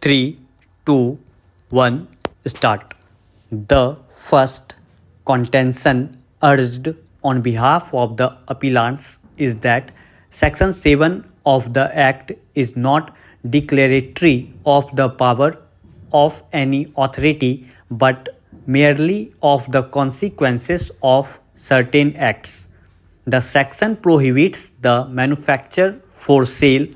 3, 2, 1, start. The first contention urged on behalf of the appellants is that Section 7 of the Act is not declaratory of the power of any authority but merely of the consequences of certain acts. The section prohibits the manufacture, for sale,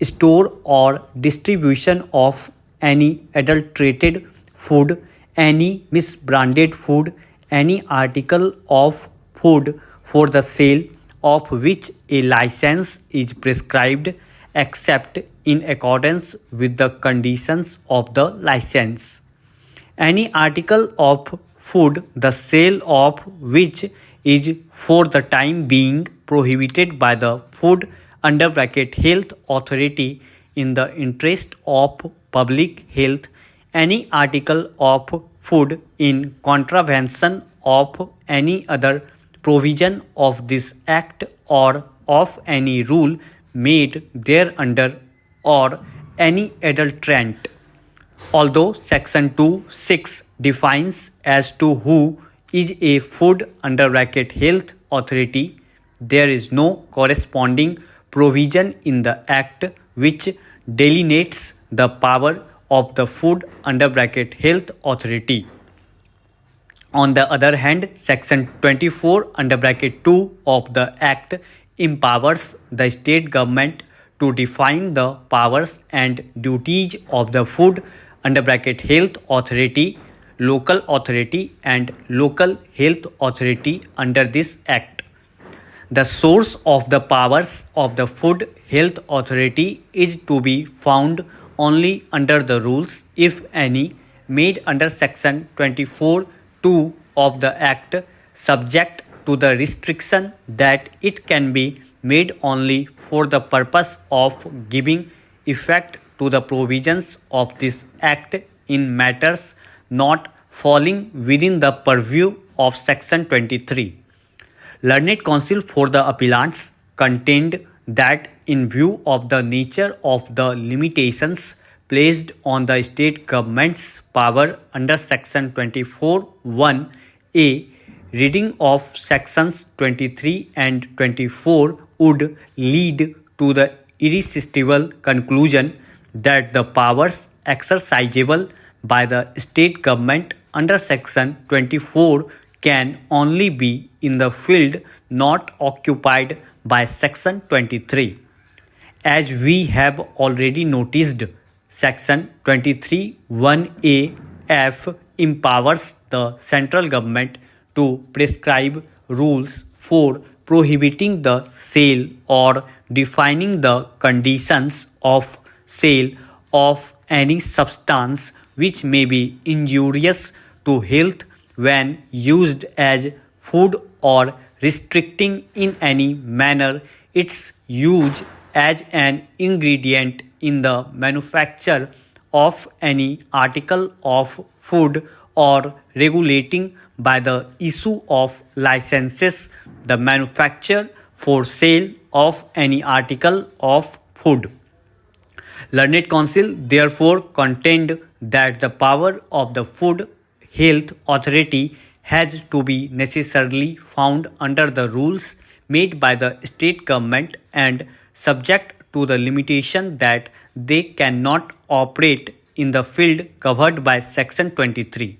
store, or distribution of any adulterated food, any misbranded food, any article of food for the sale of which a license is prescribed except in accordance with the conditions of the license. Any article of food the sale of which is for the time being prohibited by the Food Health Authority in the interest of public health. Any article of food in contravention of any other provision of this Act or of any rule made thereunder or any adulterant. Although Section 2(6) defines as to who is a Food Health Authority, there is no corresponding provision in the Act which delineates the power of the Food Health Authority. On the other hand, Section 24(2) of the Act empowers the state government to define the powers and duties of the Food Health Authority, local authority, and local health authority under this Act. The source of the powers of the Food Health Authority is to be found only under the rules, if any, made under Section 24(2) of the Act, subject to the restriction that it can be made only for the purpose of giving effect to the provisions of this Act in matters not falling within the purview of Section 23. Learned Counsel for the appellants contend that in view of the nature of the limitations placed on the state government's power under Section 24(1)(a), reading of Sections 23 and 24 would lead to the irresistible conclusion that the powers exercisable by the state government under Section 24 can only be in the field not occupied by Section 23. As we have already noticed, Section 23(1)(a)(f) empowers the central government to prescribe rules for prohibiting the sale or defining the conditions of sale of any substance which may be injurious to health when used as food, or restricting in any manner its use as an ingredient in the manufacture of any article of food, or regulating by the issue of licenses the manufacture for sale of any article of food. Learned Counsel therefore contend that the power of the Food Health Authority has to be necessarily found under the rules made by the state government and subject to the limitation that they cannot operate in the field covered by Section 23.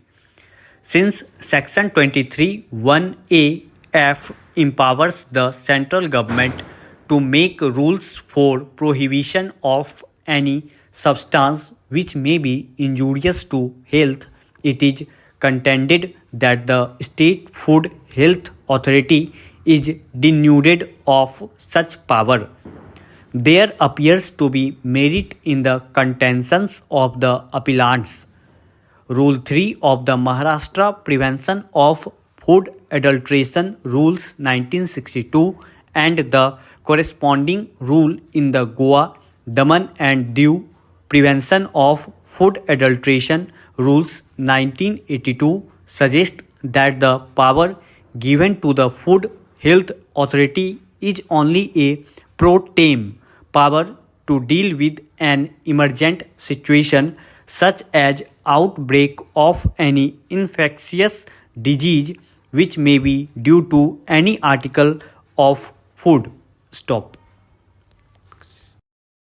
Since Section 23(1)(a)(f) empowers the central government to make rules for prohibition of any substance which may be injurious to health, it is contended that the State Food Health Authority is denuded of such power. There appears to be merit in the contentions of the appellants. Rule 3 of the Maharashtra Prevention of Food Adulteration Rules 1962 and the corresponding rule in the Goa, Daman and Diu Prevention of Food Adulteration Rules 1982 suggest that the power given to the Food Health Authority is only a pro tem power to deal with an emergent situation such as outbreak of any infectious disease which may be due to any article of food. Stop.